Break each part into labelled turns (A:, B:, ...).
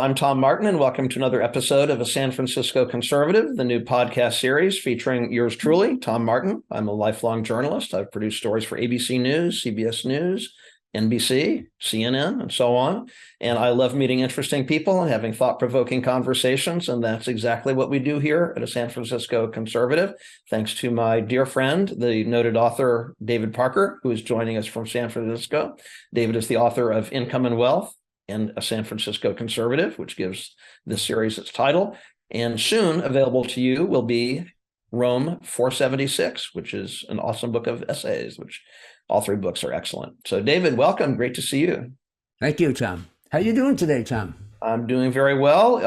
A: I'm Tom Martin, and welcome to another episode of A San Francisco Conservative, the new podcast series featuring yours truly, Tom Martin. I'm a lifelong journalist. I've produced stories for ABC News, CBS News, NBC, CNN, and so on. And I love meeting interesting people and having thought-provoking conversations, and that's exactly what we do here at A San Francisco Conservative. Thanks to my dear friend, the noted author David Parker, who is joining us from San Francisco. David is the author of Income and Wealth and A San Francisco Conservative, which gives this series its title. And soon available to you will be Rome 476, which is an awesome book of essays, which all three books are excellent. So David, welcome. Great to see you.
B: Thank you, Tom. How are you doing today, Tom?
A: I'm doing very well.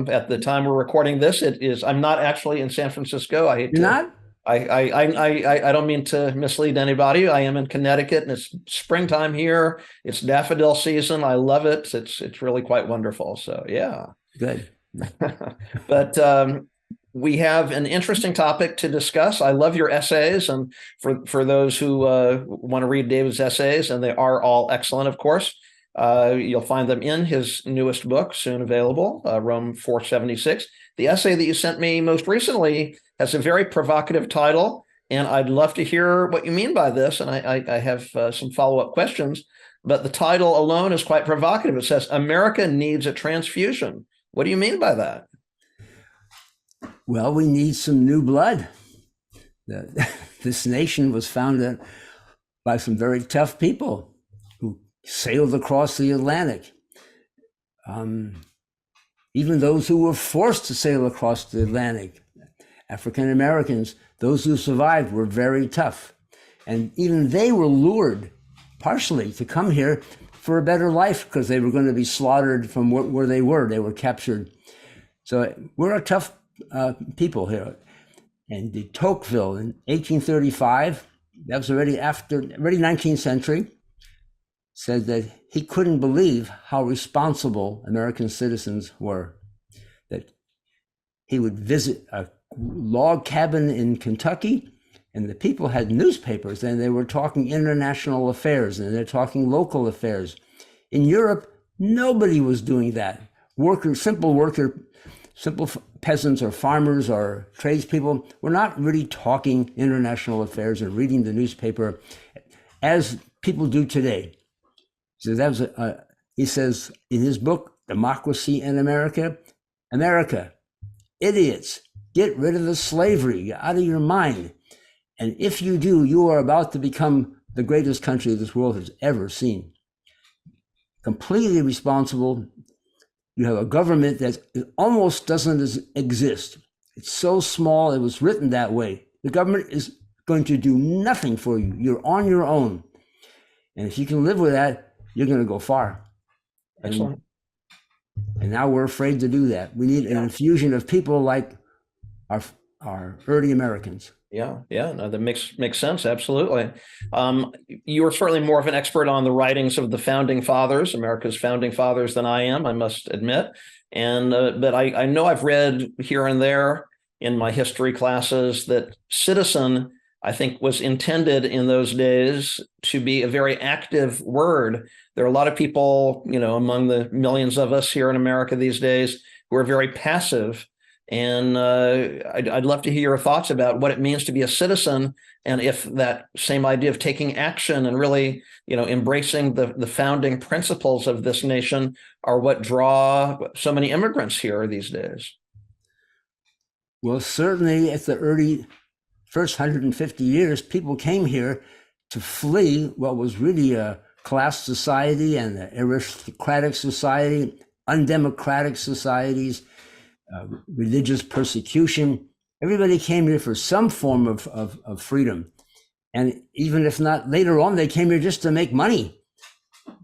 A: At the time we're recording this, I'm not actually in San Francisco.
B: You're not?
A: I don't mean to mislead anybody. I am in Connecticut, and it's springtime here. It's daffodil season. I love it. It's really quite wonderful. So yeah.
B: Good.
A: But we have an interesting topic to discuss. I love your essays, and for those who want to read David's essays, and they are all excellent, of course, you'll find them in his newest book, soon available, Rome 476. The essay that you sent me most recently has a very provocative title, and I'd love to hear what you mean by this, and I have some follow-up questions, but the title alone is quite provocative. It says, America needs a transfusion. What do you mean by that?
B: Well, we need some new blood. This nation was founded by some very tough people who sailed across the Atlantic. Even those who were forced to sail across the Atlantic, African Americans, those who survived were very tough. And even they were lured partially to come here for a better life because they were going to be slaughtered from where they were. They were captured. So we're a tough people here. And de Tocqueville in 1835, that was already 19th century, said that he couldn't believe how responsible American citizens were. That he would visit a log cabin in Kentucky, and the people had newspapers, and they were talking international affairs, and they're talking local affairs. In Europe, nobody was doing that. Simple peasants or farmers or tradespeople were not really talking international affairs and reading the newspaper as people do today. So that was he says in his book, Democracy in America, idiots, get rid of the slavery, get out of your mind. And if you do, you are about to become the greatest country this world has ever seen. Completely responsible. You have a government that almost doesn't exist. It's so small, it was written that way. The government is going to do nothing for you. You're on your own. And if you can live with that, you're going to go far.
A: Excellent.
B: And now we're afraid to do that. We need an infusion of people like our early Americans.
A: Yeah, no, that makes sense. Absolutely. You are certainly more of an expert on the writings of the founding fathers, America's founding fathers, than I am, I must admit. And but I know I've read here and there in my history classes that citizen, I think, was intended in those days to be a very active word. There are a lot of people, among the millions of us here in America these days who are very passive. And I'd love to hear your thoughts about what it means to be a citizen, and if that same idea of taking action and really, embracing the founding principles of this nation are what draw so many immigrants here these days.
B: Well, certainly at the early first 150 years, people came here to flee what was really a class society and an aristocratic society, undemocratic societies, religious persecution. Everybody came here for some form of freedom. And even if not later on, they came here just to make money.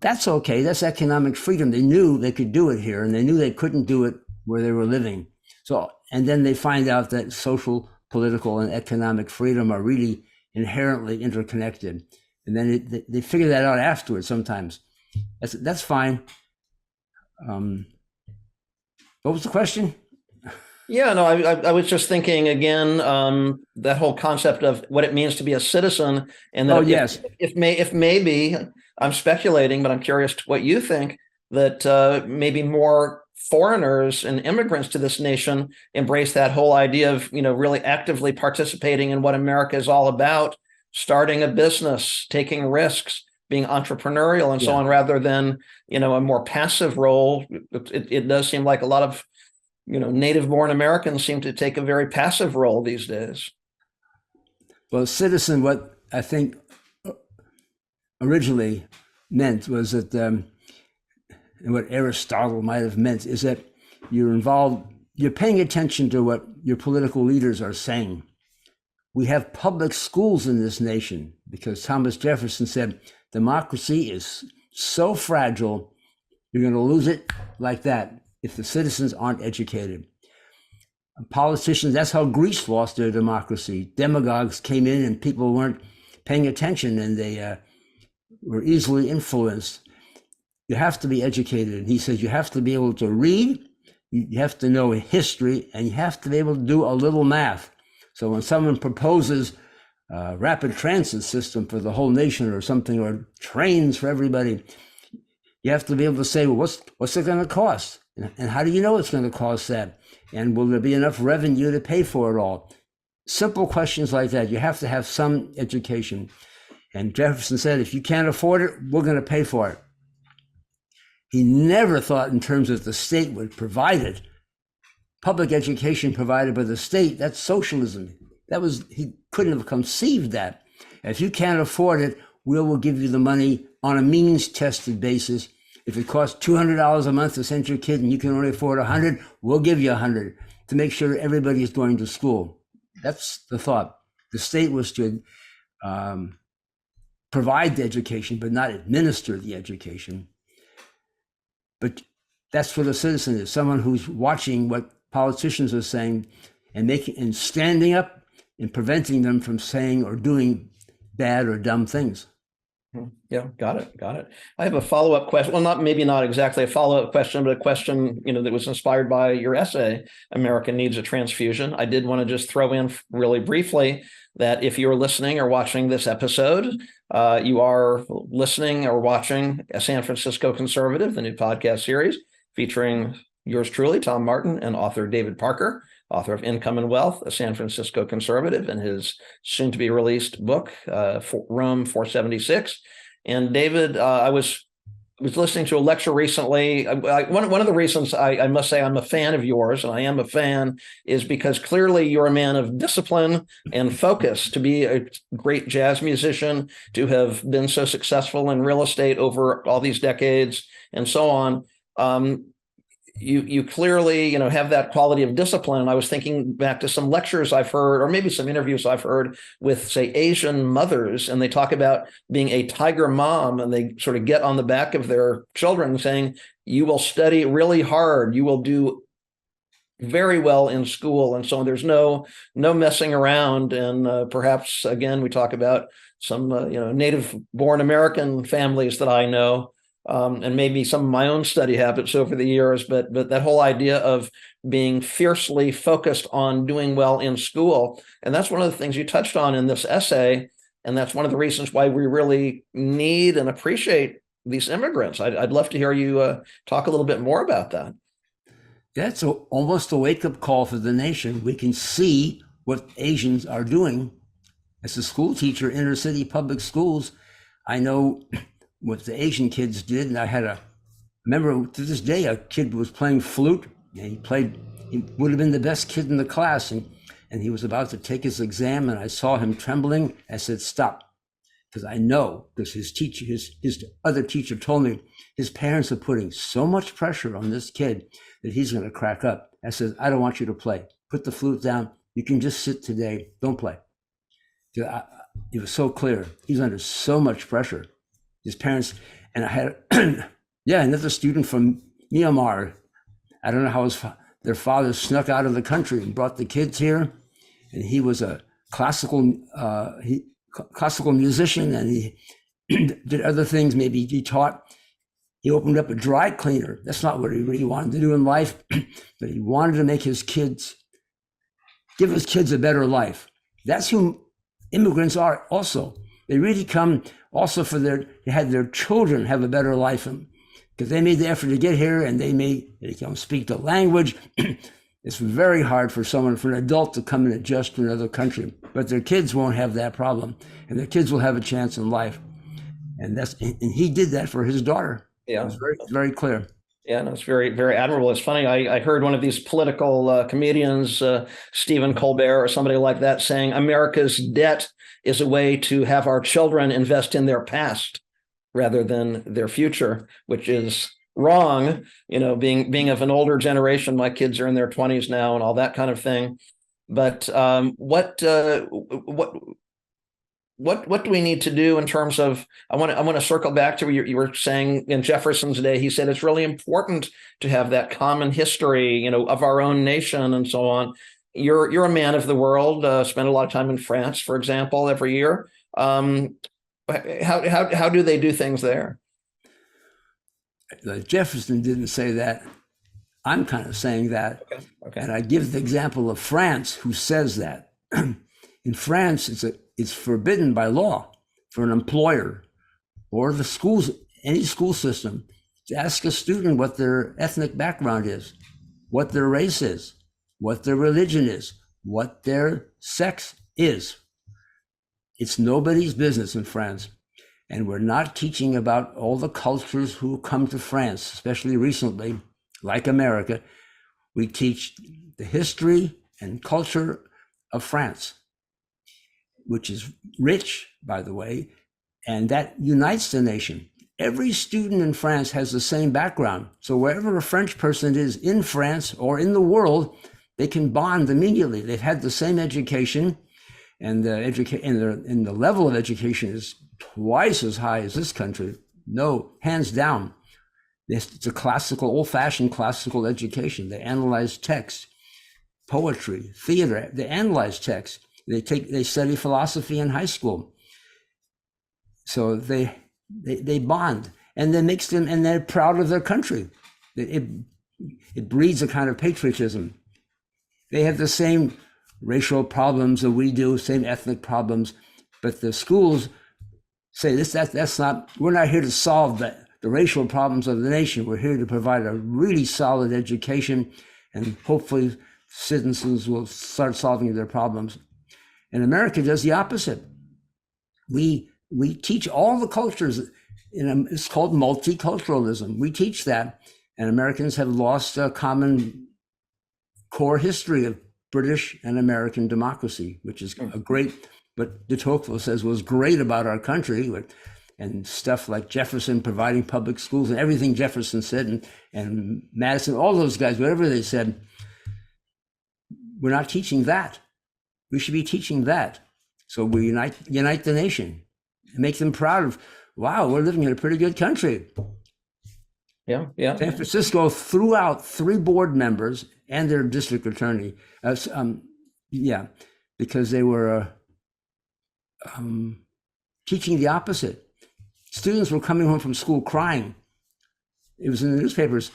B: That's okay. That's economic freedom. They knew they could do it here, and they knew they couldn't do it where they were living. So, and then they find out that social, political, and economic freedom are really inherently interconnected. And then they figure that out afterwards sometimes. That's fine. What was the question?
A: Yeah, no, I was just thinking again, that whole concept of what it means to be a citizen, and that if maybe I'm speculating, but I'm curious what you think, that maybe more foreigners and immigrants to this nation embrace that whole idea of, really actively participating in what America is all about, starting a business, taking risks, being entrepreneurial and so on, rather than, a more passive role. It does seem like a lot of, native born Americans seem to take a very passive role these days.
B: Well, citizen, what I think originally meant was that, and what Aristotle might have meant is that you're paying attention to what your political leaders are saying. We have public schools in this nation because Thomas Jefferson said, democracy is so fragile, you're going to lose it like that if the citizens aren't educated. Politicians, that's how Greece lost their democracy. Demagogues came in and people weren't paying attention and they were easily influenced. You have to be educated. He says you have to be able to read, you have to know history, and you have to be able to do a little math. So when someone proposes a rapid transit system for the whole nation or something, or trains for everybody, you have to be able to say, well, what's it going to cost? And how do you know it's going to cost that? And will there be enough revenue to pay for it all? Simple questions like that. You have to have some education. And Jefferson said, if you can't afford it, we're going to pay for it. He never thought in terms of the state would provide it. Public education provided by the state, that's socialism. He couldn't have conceived that. If you can't afford it, we will give you the money on a means-tested basis. If it costs $200 a month to send your kid and you can only afford $100, we'll give you $100 to make sure everybody is going to school. That's the thought. The state was to provide the education, but not administer the education. But that's what a citizen is, someone who's watching what politicians are saying and standing up and preventing them from saying or doing bad or dumb things.
A: Yeah, got it. I have a follow-up question. Well, maybe not exactly a follow-up question, but a question, that was inspired by your essay, America Needs a Transfusion. I did want to just throw in really briefly that if you're listening or watching this episode, you are listening or watching a San Francisco Conservative, the new podcast series featuring yours truly, Tom Martin, and author David Parker, author of Income and Wealth, a San Francisco Conservative, and his soon-to-be released book, Rome 476. And David, I was listening to a lecture recently. One of the reasons I must say I'm a fan of yours, and I am a fan, is because clearly you're a man of discipline and focus. To be a great jazz musician, to have been so successful in real estate over all these decades, and so on. You clearly, have that quality of discipline. I was thinking back to some lectures I've heard, or maybe some interviews I've heard with, say, Asian mothers, and they talk about being a tiger mom, and they sort of get on the back of their children saying, you will study really hard, you will do very well in school, and so there's no messing around. And perhaps, again, we talk about some, native-born American families that I know, and maybe some of my own study habits over the years, but that whole idea of being fiercely focused on doing well in school. And that's one of the things you touched on in this essay. And that's one of the reasons why we really need and appreciate these immigrants. I'd love to hear you talk a little bit more about that.
B: That's almost a wake-up call for the nation. We can see what Asians are doing. As a school teacher, inner city public schools, I know what the Asian kids did. And I remember to this day, a kid was playing flute, and he would have been the best kid in the class. And he was about to take his exam, and I saw him trembling. I said, stop. Because I know, because his teacher, his other teacher told me his parents are putting so much pressure on this kid that he's going to crack up. I said, I don't want you to play. Put the flute down. You can just sit today. Don't play. It was so clear. He's under so much pressure. His parents, and I had, another student from Myanmar. I don't know how their father snuck out of the country and brought the kids here. And he was a classical musician, and he did other things. Maybe he taught. He opened up a dry cleaner. That's not what he really wanted to do in life, but he wanted to make give his kids a better life. That's who immigrants are also. They really come also to have their children have a better life. And because they made the effort to get here and they don't speak the language. It's very hard for an adult to come and adjust to another country, but their kids won't have that problem, and their kids will have a chance in life. And he did that for his daughter.
A: Yeah.
B: It was very, very clear.
A: Yeah, no, it's very, very admirable. It's funny. I heard one of these political comedians, Stephen Colbert or somebody like that, saying America's debt is a way to have our children invest in their past rather than their future, which is wrong. Being of an older generation, my kids are in their 20s now and all that kind of thing. But what do we need to do in terms of, I want to circle back to what you were saying in Jefferson's day. He said it's really important to have that common history, of our own nation and so on. You're a man of the world, spend a lot of time in France, for example, every year. How do they do things there?
B: Jefferson didn't say that. I'm kind of saying that. Okay. And I give the example of France, who says that. In France, it's forbidden by law for an employer or the schools, any school system, to ask a student what their ethnic background is, what their race is, what their religion is, what their sex is. It's nobody's business in France. And we're not teaching about all the cultures who come to France, especially recently, like America. We teach the history and culture of France, which is rich, by the way, and that unites the nation. Every student in France has the same background. So wherever a French person is in France or in the world, they can bond immediately. They've had the same education, and the level of education is twice as high as this country. No, hands down. It's a classical, old-fashioned classical education. They analyze text, poetry, theater. They analyze text. They study philosophy in high school. So they bond, and that makes them, and they're proud of their country. It breeds a kind of patriotism. They have the same racial problems that we do, same ethnic problems, but the schools say that's not, we're not here to solve the racial problems of the nation. We're here to provide a really solid education, and hopefully citizens will start solving their problems. And America does the opposite. We teach all the cultures. It's called multiculturalism. We teach that, and Americans have lost a common core history of British and American democracy, which is a great, what de Tocqueville says was great about our country, and stuff like Jefferson providing public schools and everything Jefferson said, and Madison, all those guys, whatever they said. We're not teaching that. We should be teaching that. So we unite the nation and make them proud of, wow, we're living in a pretty good country.
A: Yeah.
B: San Francisco threw out 3 board members and their district attorney. Because they were teaching the opposite. Students were coming home from school crying. It was in the newspapers.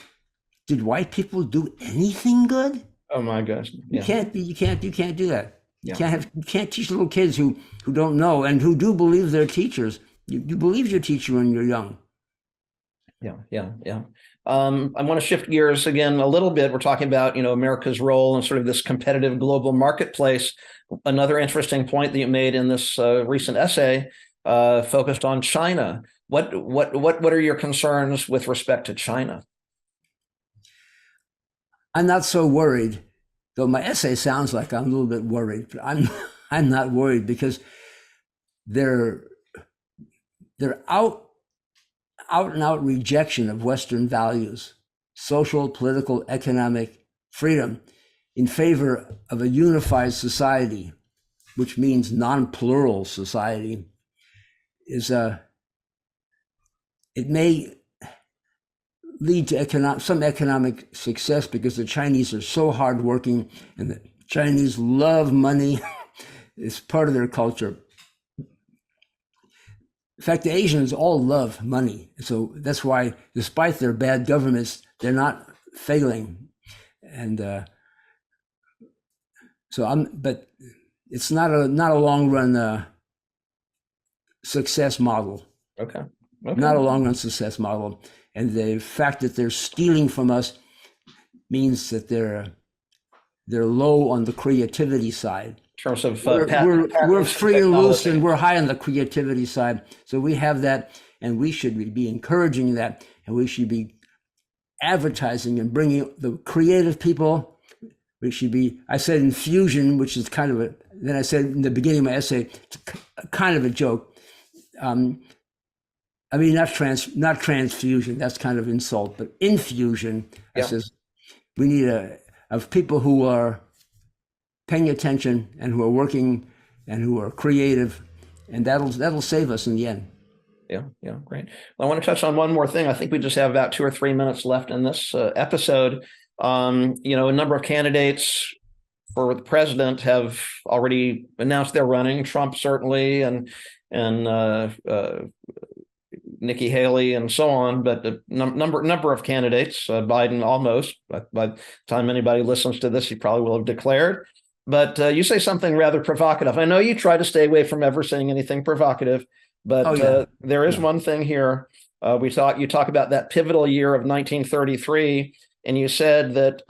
B: Did white people do anything good? Oh my gosh! Yeah. You can't do that. You can't teach little kids who don't know and who do believe they're teachers. You believe your teacher when you're young.
A: Yeah. I want to shift gears again a little bit. We're talking about, America's role in sort of this competitive global marketplace. Another interesting point that you made in this recent essay focused on China. What are your concerns with respect to China?
B: I'm not so worried, though my essay sounds like I'm a little bit worried, but I'm not worried, because their out and out rejection of Western values, social, political, economic freedom, in favor of a unified society, which means non-plural society, is it may lead to some economic success, because the Chinese are so hardworking, and the Chinese love money. It's part of their culture. In fact, the Asians all love money. So that's why, despite their bad governments, they're not failing. And but it's not a long run success model.
A: Okay.
B: Not a long run success model. And the fact that they're stealing from us means that they're low on the creativity side.
A: In terms of
B: We're free and loose,
A: technology.
B: and we're high on the creativity side. So we have that, and we should be encouraging that, and we should be advertising and bringing the creative people. We should be, I said infusion, which is kind of then I said in the beginning of my essay, it's kind of a joke. I mean, not transfusion, that's kind of insult, but infusion. I says, we need of people who are paying attention and who are working and who are creative, and that'll save us in the end.
A: Yeah, great. Well, I want to touch on one more thing. I think we just have about 2 or 3 minutes left in this episode. A number of candidates for the president have already announced they're running. Trump certainly, and Nikki Haley and so on, but a number of candidates. Biden almost. By the time anybody listens to this, he probably will have declared. But you say something rather provocative. I know you try to stay away from ever saying anything provocative, but there is one thing here. You talk about that pivotal year of 1933, and you said that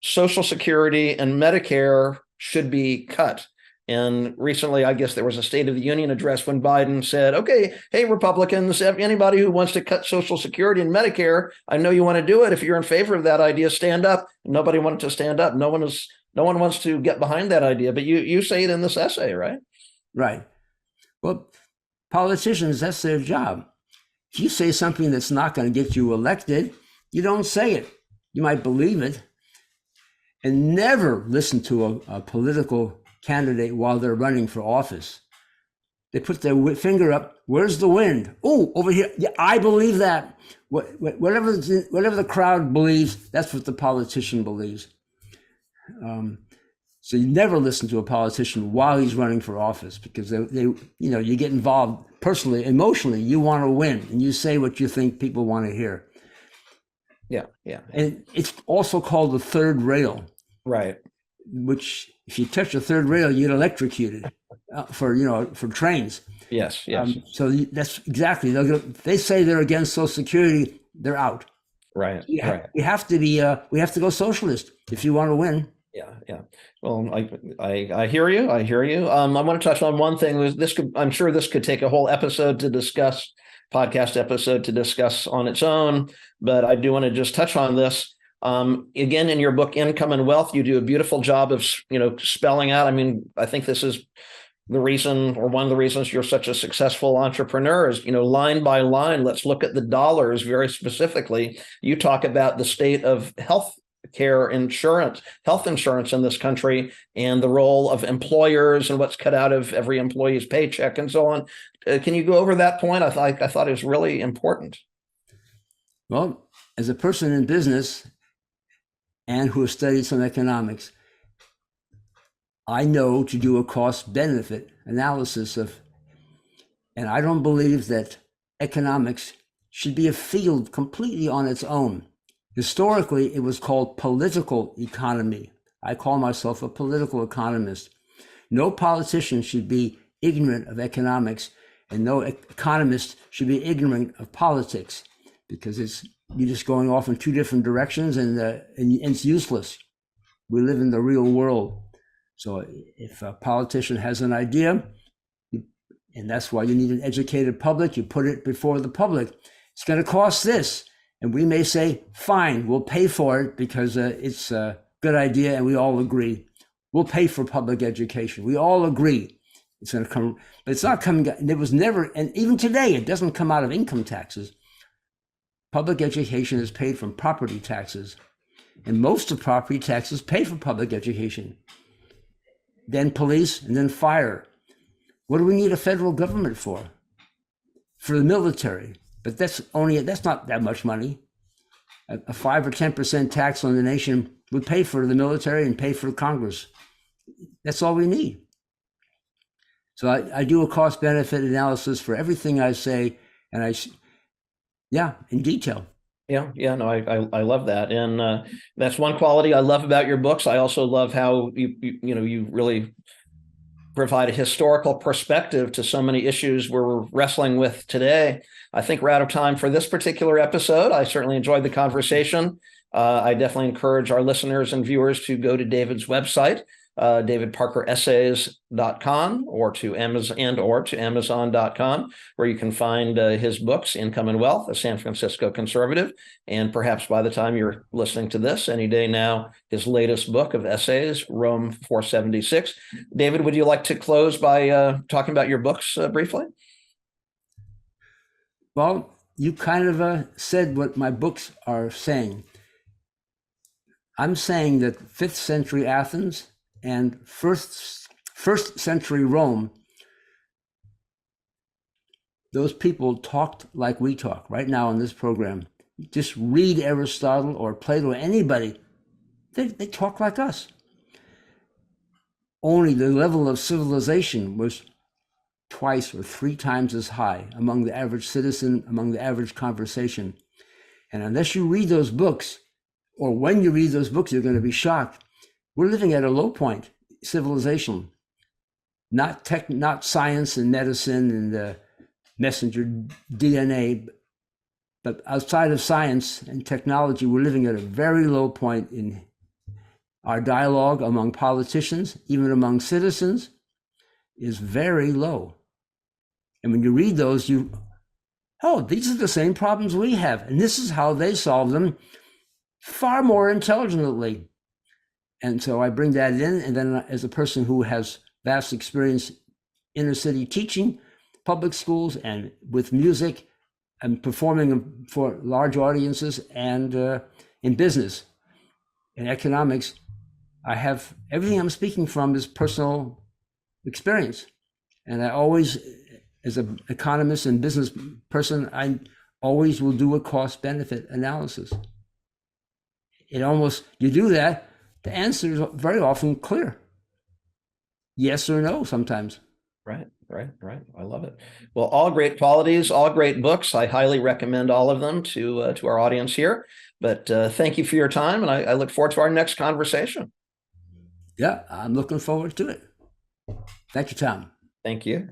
A: Social Security and Medicare should be cut. And recently, I guess there was a State of the Union address when Biden said, okay, hey, Republicans, anybody who wants to cut Social Security and Medicare, I know you want to do it. If you're in favor of that idea, stand up. Nobody wanted to stand up. No one wants to get behind that idea. But you say it in this essay, right?
B: Right. Well, politicians, that's their job. If you say something that's not going to get you elected, you don't say it. You might believe it. And never listen to a political candidate while they're running for office. They put their finger up. Where's the wind? Oh, over here. Yeah, I believe that. Whatever the crowd believes, that's what the politician believes. So you never listen to a politician while he's running for office, because they you get involved personally, emotionally. You want to win, and you say what you think people want to hear.
A: Yeah.
B: And it's also called the third rail. Right. Which, if you touch the third rail, you get electrocuted for trains.
A: Yes.
B: So that's exactly. They say they're against Social Security, they're out.
A: Right.
B: We have to be. We have to go socialist if you want to win.
A: Yeah. Well, I hear you. I want to touch on one thing. I'm sure this could take a whole podcast episode to discuss on its own, but I do want to just touch on this. Again, in your book, Income and Wealth, you do a beautiful job of, spelling out. I mean, I think this is the reason, or one of the reasons you're such a successful entrepreneur is, line by line, let's look at the dollars very specifically. You talk about the state of health insurance in this country, and the role of employers and what's cut out of every employee's paycheck and so on. Can you go over that point? I thought it was really important.
B: Well, as a person in business and who has studied some economics, I know to do a cost-benefit analysis and I don't believe that economics should be a field completely on its own. Historically, it was called political economy. I call myself a political economist. No politician should be ignorant of economics, and no economist should be ignorant of politics, because you're just going off in two different directions, and it's useless. We live in the real world. So if a politician has an idea, and that's why you need an educated public, you put it before the public. It's going to cost this. And we may say, fine, we'll pay for it because it's a good idea and we all agree. We'll pay for public education. We all agree it's going to come, but it's not coming. It was never, and even today, it doesn't come out of income taxes. Public education is paid from property taxes, and most of property taxes pay for public education. Then police, and then fire. What do we need a federal government for? For the military. But that's not that much money. A 5 or 10% tax on the nation would pay for the military and pay for Congress. That's all we need. So I do a cost-benefit analysis for everything I say, and in detail.
A: No, I love that, and that's one quality I love about your books. I also love how you really provide a historical perspective to so many issues we're wrestling with today. I think we're out of time for this particular episode. I certainly enjoyed the conversation. I definitely encourage our listeners and viewers to go to David's website, davidparkeressays.com, or to Amazon.com, where you can find his books, Income and Wealth, A San Francisco Conservative, and perhaps by the time you're listening to this, any day now, his latest book of essays, Rome 476. David, would you like to close by talking about your books briefly?
B: Well, you kind of said what my books are saying. I'm saying that 5th century Athens and first century Rome, those people talked like we talk right now in this program. Just read Aristotle or Plato, anybody, they talk like us. Only the level of civilization was twice or 3 times as high among the average citizen, among the average conversation. And unless you read those books, or when you read those books, you're going to be shocked. We're living at a low point, civilization, not science and medicine and messenger DNA, but outside of science and technology, we're living at a very low point in our dialogue among politicians, even among citizens, is very low. And when you read those, these are the same problems we have. And this is how they solve them, far more intelligently. And so I bring that in. And then as a person who has vast experience inner city teaching, public schools, and with music and performing for large audiences, and in business and economics, I have everything I'm speaking from is personal experience. And I always, as an economist and business person, I always will do a cost benefit analysis. You do that, the answer is very often clear. Yes or no sometimes.
A: Right. I love it. Well, all great qualities, all great books. I highly recommend all of them to our audience here. But thank you for your time, and I look forward to our next conversation.
B: Yeah, I'm looking forward to it. Thank you, Tom.
A: Thank you.